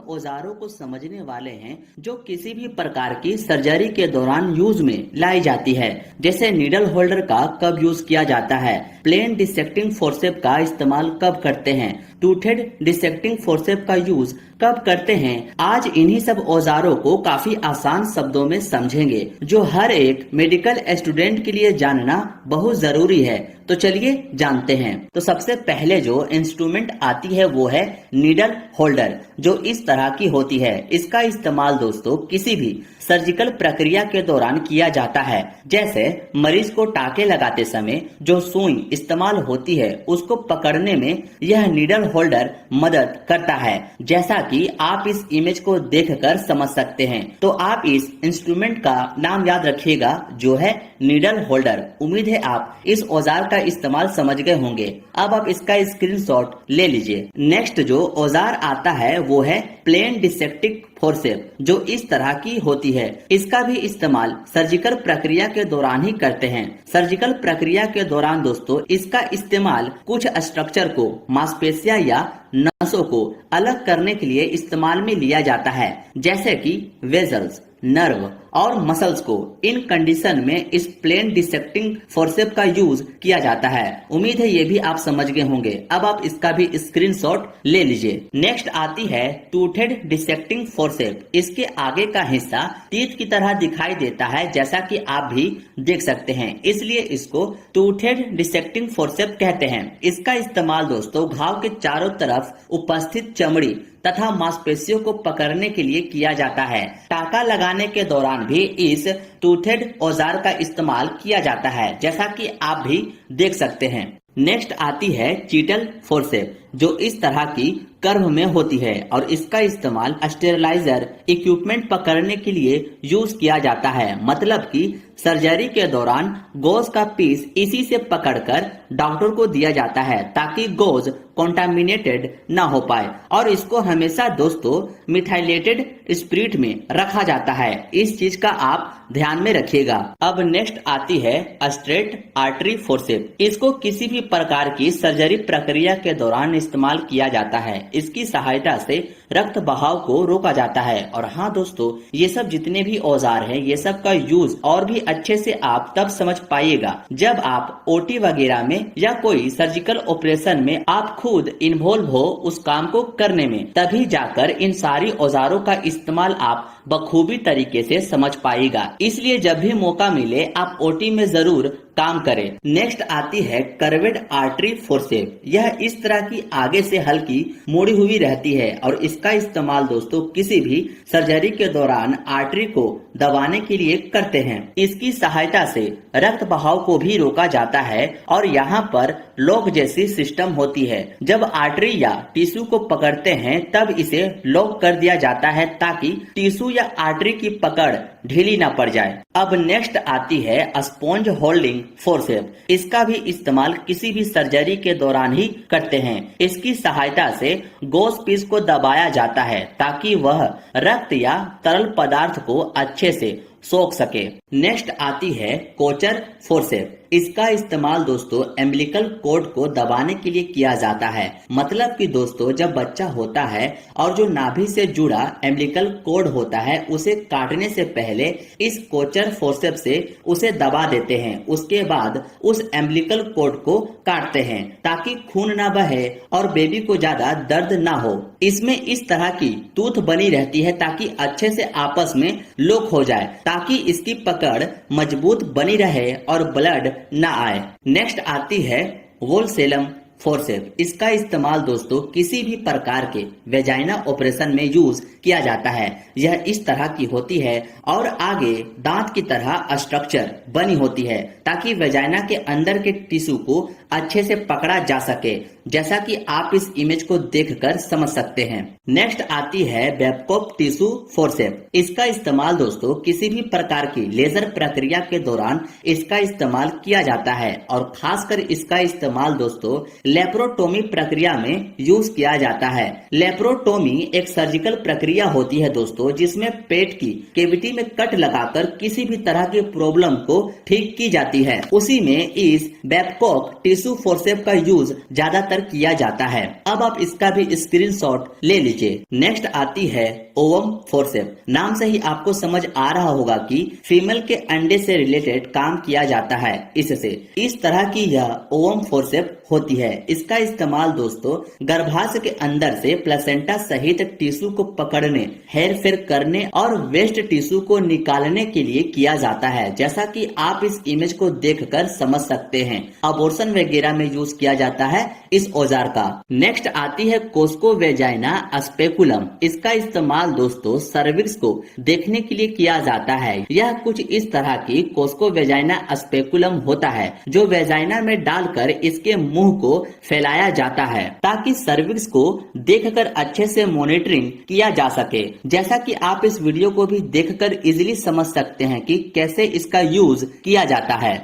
औजारों को समझने वाले हैं जो किसी भी प्रकार की सर्जरी के दौरान यूज में लाई जाती है। जैसे नीडल होल्डर का कब यूज किया जाता है, प्लेन डिसेक्टिंग फोर्सेप का इस्तेमाल कब करते हैं, टूथेड डिसेक्टिंग फोर्सेप का यूज कब करते हैं। आज इन्हीं सब औजारों को काफी आसान शब्दों में समझेंगे जो हर एक मेडिकल स्टूडेंट के लिए जानना बहुत जरूरी है। तो चलिए जानते हैं। तो सबसे पहले जो इंस्ट्रूमेंट आती है वो है नीडल होल्डर, जो इस तरह की होती है। इसका इस्तेमाल दोस्तों किसी भी सर्जिकल प्रक्रिया के दौरान किया जाता है। जैसे मरीज को टाके लगाते समय जो सुई इस्तेमाल होती है उसको पकड़ने में यह नीडल होल्डर मदद करता है, जैसा कि आप इस इमेज को देखकर समझ सकते हैं। तो आप इस इंस्ट्रूमेंट का नाम याद रखिएगा जो है नीडल होल्डर। उम्मीद है आप इस औजार का इस्तेमाल समझ गए होंगे। अब आप इसका स्क्रीनशॉट ले लीजिए। नेक्स्ट जो औजार आता है वो है प्लेन डिसेक्टिंग फोर्सेप, जो इस तरह की होती है। इसका भी इस्तेमाल सर्जिकल प्रक्रिया के दौरान ही करते हैं। सर्जिकल प्रक्रिया के दौरान दोस्तों इसका इस्तेमाल कुछ स्ट्रक्चर को, मांसपेशियां या नसों को अलग करने के लिए इस्तेमाल में लिया जाता है, जैसे कि वेजल्स, नर्व और मसल्स को। इन कंडीशन में इस प्लेन डिसेक्टिंग फोर्सेप का यूज किया जाता है। उम्मीद है ये भी आप समझ गए होंगे। अब आप इसका भी स्क्रीनशॉट ले लीजिए। नेक्स्ट आती है टूथेड डिसेक्टिंग फोर्सेप। इसके आगे का हिस्सा टीथ की तरह दिखाई देता है, जैसा कि आप भी देख सकते हैं, इसलिए इसको टूथेड डिसेक्टिंग फोर्सेप कहते हैं। इसका इस्तेमाल दोस्तों घाव के चारों तरफ उपस्थित चमड़ी तथा मांसपेशियों को पकड़ने के लिए किया जाता है। टाका लगाने के दौरान भी इस टूथेड औजार का इस्तेमाल किया जाता है, जैसा कि आप भी देख सकते हैं। नेक्स्ट आती है चीटल फोर्सेप, जो इस तरह की कर्व में होती है और इसका इस्तेमाल स्टेरलाइजर इक्विपमेंट पकड़ने के लिए यूज किया जाता है। मतलब कि सर्जरी के दौरान गोज का पीस इसी से पकड़कर डॉक्टर को दिया जाता है ताकि गोज कॉन्टामिनेटेड ना हो पाए, और इसको हमेशा दोस्तों मिथाइलेटेड स्पिरिट में रखा जाता है। इस चीज का आप ध्यान में रखिएगा। अब नेक्स्ट आती है स्ट्रेट आर्टरी फोर्सेप। इसको किसी भी प्रकार की सर्जरी प्रक्रिया के दौरान इस्तेमाल किया जाता है। इसकी सहायता से रक्त बहाव को रोका जाता है। और हाँ दोस्तों, ये सब जितने भी औजार हैं ये सब का यूज और भी अच्छे से आप तब समझ पाइएगा जब आप ओटी वगैरह में या कोई सर्जिकल ऑपरेशन में आप खुद इन्वॉल्व हो उस काम को करने में, तभी जाकर इन सारी औजारों का इस्तेमाल आप बखूबी तरीके से समझ पाइएगा। इसलिए जब भी मौका मिले आप ओटी में जरूर काम करें। नेक्स्ट आती है कर्वेड आर्टरी फोर्सेप। यह इस तरह की आगे से हल्की मुड़ी हुई रहती है और इसका इस्तेमाल दोस्तों किसी भी सर्जरी के दौरान आर्टरी को दबाने के लिए करते हैं। इसकी सहायता से रक्त बहाव को भी रोका जाता है और यहाँ पर लॉक जैसी सिस्टम होती है। जब आर्टरी या टिश्यू को पकड़ते हैं तब इसे लॉक कर दिया जाता है ताकि टिश्यू या आर्टरी की पकड़ ढीली ना पड़ जाए। अब नेक्स्ट आती है स्पॉन्ज होल्डिंग फोर्सेप। इसका भी इस्तेमाल किसी भी सर्जरी के दौरान ही करते हैं। इसकी सहायता से गोज पीस को दबाया जाता है ताकि वह रक्त या तरल पदार्थ को अच्छे से सोख सके। नेक्स्ट आती है कोचर फोर्सेप। इसका इस्तेमाल दोस्तों एम्बिलिकल कॉर्ड को दबाने के लिए किया जाता है। मतलब कि दोस्तों जब बच्चा होता है और जो नाभि से जुड़ा एम्बिलिकल कॉर्ड होता है उसे काटने से पहले इस कोचर फोर्सेप से उसे दबा देते हैं। उसके बाद उस एम्बिलिकल कॉर्ड को काटते हैं ताकि खून ना बहे और बेबी को ज्यादा दर्द ना हो। इसमें इस तरह की टूथ बनी रहती है ताकि अच्छे से आपस में लॉक हो जाए, ताकि इसकी पकड़ मजबूत बनी रहे और ब्लड ना आए। नेक्स्ट आती है वोल्सेलम फोर्सेप। इसका इस्तेमाल दोस्तों किसी भी प्रकार के वेजाइना ऑपरेशन में यूज किया जाता है। यह इस तरह की होती है और आगे दांत की तरह स्ट्रक्चर बनी होती है ताकि वेजाइना के अंदर के टिश्यू को अच्छे से पकड़ा जा सके, जैसा कि आप इस इमेज को देखकर समझ सकते हैं। नेक्स्ट आती है बेबकॉप टिश्यू फोर्सेप। इसका इस्तेमाल दोस्तों किसी भी प्रकार की लेजर प्रक्रिया के दौरान इसका इस्तेमाल किया जाता है और खासकर इसका इस्तेमाल दोस्तों लेप्रोटोमी प्रक्रिया में यूज किया जाता है। लेप्रोटोमी एक सर्जिकल प्रक्रिया होती है दोस्तों जिसमें पेट की कैविटी में कट लगाकर किसी भी तरह की प्रॉब्लम को ठीक की जाती है। उसी में इस बेबकॉप टिश्यू टिश्यू फोर्सेप का यूज ज्यादातर किया जाता है। अब आप इसका भी स्क्रीनशॉट ले लीजिए। नेक्स्ट आती है ओवम फोर्सेप। नाम से ही आपको समझ आ रहा होगा कि फीमेल के अंडे से रिलेटेड काम किया जाता है। इससे इस तरह की यह ओवम फोर्सेप होती है। इसका इस्तेमाल दोस्तों गर्भाशय के अंदर से प्लेसेंटा सहित टिश्यू को पकड़ने, हेर फेर करने और वेस्ट टिश्यू को निकालने के लिए किया जाता है। जैसा कि आप इस इमेज को देखकर समझ सकते हैं, अबॉर्शन वगैरह में यूज किया जाता है इस औजार का। नेक्स्ट आती है कोस्को वेजाइना स्पेकुलम। इसका इस्तेमाल दोस्तों सर्विक्स को देखने के लिए किया जाता है। यह कुछ इस तरह की कोस्को वेजाइना स्पेकुलम होता है जो वेजाइना में डालकर इसके मुंह को फैलाया जाता है ताकि सर्विक्स को देखकर अच्छे से मॉनिटरिंग किया जा सके। जैसा कि आप इस वीडियो को भी देखकर इजीली समझ सकते हैं कि कैसे इसका यूज किया जाता है।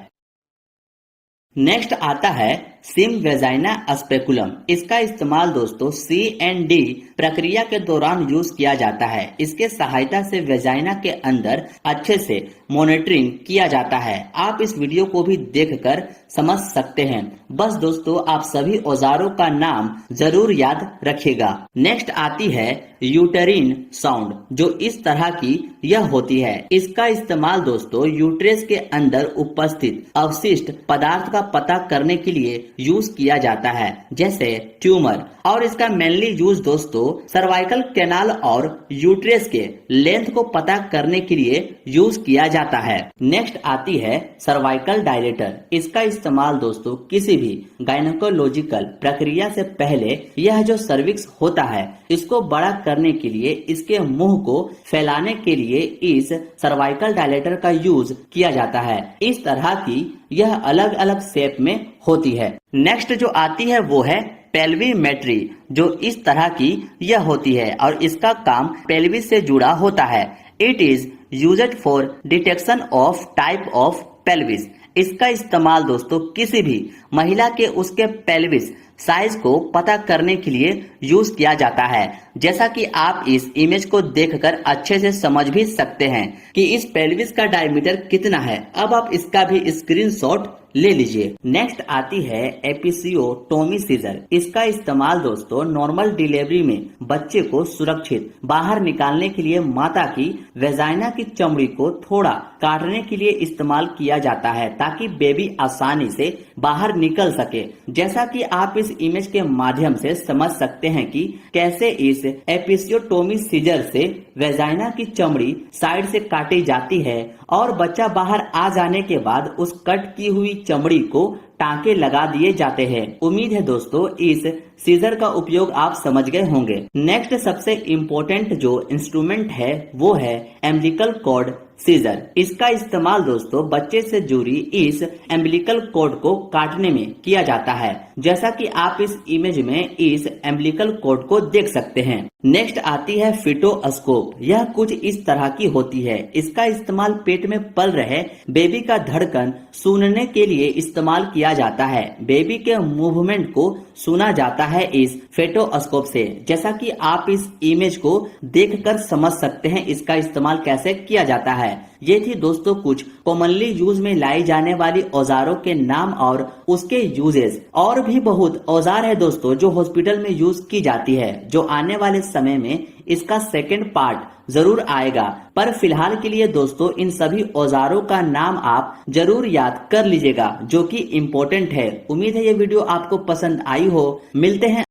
नेक्स्ट आता है सिम वेजाइना स्पेकुलम। इसका इस्तेमाल दोस्तों C&D प्रक्रिया के दौरान यूज किया जाता है। इसके सहायता से वेजाइना के अंदर अच्छे से मॉनिटरिंग किया जाता है। आप इस वीडियो को भी देखकर समझ सकते हैं। बस दोस्तों आप सभी औजारों का नाम जरूर याद रखिएगा। नेक्स्ट आती है यूटेरिन साउंड, जो इस तरह की यह होती है। इसका इस्तेमाल दोस्तों यूट्रस के अंदर उपस्थित अवशिष्ट पदार्थ का पता करने के लिए यूज किया जाता है, जैसे ट्यूमर। और इसका मेनली यूज दोस्तों सर्वाइकल कैनाल और यूट्रस के लेंथ को पता करने के लिए यूज किया जाता है। नेक्स्ट आती है सर्वाइकल डायलेटर। इसका इस्तेमाल दोस्तों किसी भी गायनेकोलॉजिकल प्रक्रिया से पहले यह जो सर्विक्स होता है इसको बड़ा करने के लिए, इसके मुंह को फैलाने के लिए इस सर्वाइकल डायलेटर का यूज किया जाता है। इस तरह की यह अलग अलग शेप में होती है। नेक्स्ट जो आती है वो है पेल्विमेट्री, जो इस तरह की यह होती है और इसका काम पेल्विस से जुड़ा होता है। It is used for detection of type of pelvis. इसका इस्तेमाल दोस्तों किसी भी महिला के उसके पेल्विस साइज को पता करने के लिए यूज किया जाता है। जैसा कि आप इस इमेज को देखकर अच्छे से समझ भी सकते हैं कि इस पेल्विस का डायमीटर कितना है। अब आप इसका भी स्क्रीनशॉट ले लीजिए। नेक्स्ट आती है एपिसियोटोमी सीजर। इसका इस्तेमाल दोस्तों नॉर्मल डिलीवरी में बच्चे को सुरक्षित बाहर निकालने के लिए माता की वेजाइना की चमड़ी को थोड़ा काटने के लिए इस्तेमाल किया जाता है ताकि बेबी आसानी से बाहर निकल सके। जैसा कि आप इस इमेज के माध्यम से समझ सकते हैं कि कैसे इस एपिसियोटोमी सीजर से वेजाइना की चमड़ी साइड से काटी जाती है और बच्चा बाहर आ जाने के बाद उस कट की हुई चमड़ी को टांके लगा दिए जाते हैं। उम्मीद है दोस्तों इस सीजर का उपयोग आप समझ गए होंगे। नेक्स्ट सबसे इम्पोर्टेंट जो इंस्ट्रूमेंट है वो है एम्बिलिकल कॉर्ड सीजर। इसका इस्तेमाल दोस्तों बच्चे से जुड़ी इस एम्बिलिकल कॉर्ड को काटने में किया जाता है, जैसा कि आप इस इमेज में इस एम्बिलिकल कॉर्ड को देख सकते हैं। नेक्स्ट आती है फिटोस्कोप। यह कुछ इस तरह की होती है। इसका इस्तेमाल पेट में पल रहे बेबी का धड़कन सुनने के लिए इस्तेमाल किया जाता है। बेबी के मूवमेंट को सुना जाता है इस फेटोस्कोप से। जैसा कि आप इस इमेज को देखकर समझ सकते हैं इसका इस्तेमाल कैसे किया जाता है। ये थी दोस्तों कुछ कॉमनली यूज में लाई जाने वाली औजारों के नाम और उसके यूजेस। और भी बहुत औजार है दोस्तों जो हॉस्पिटल में यूज की जाती है, जो आने वाले समय में इसका सेकंड पार्ट जरूर आएगा। पर फिलहाल के लिए दोस्तों इन सभी औजारों का नाम आप जरूर याद कर लीजिएगा, जो कि इम्पोर्टेंट है। उम्मीद है ये वीडियो आपको पसंद आई हो। मिलते हैं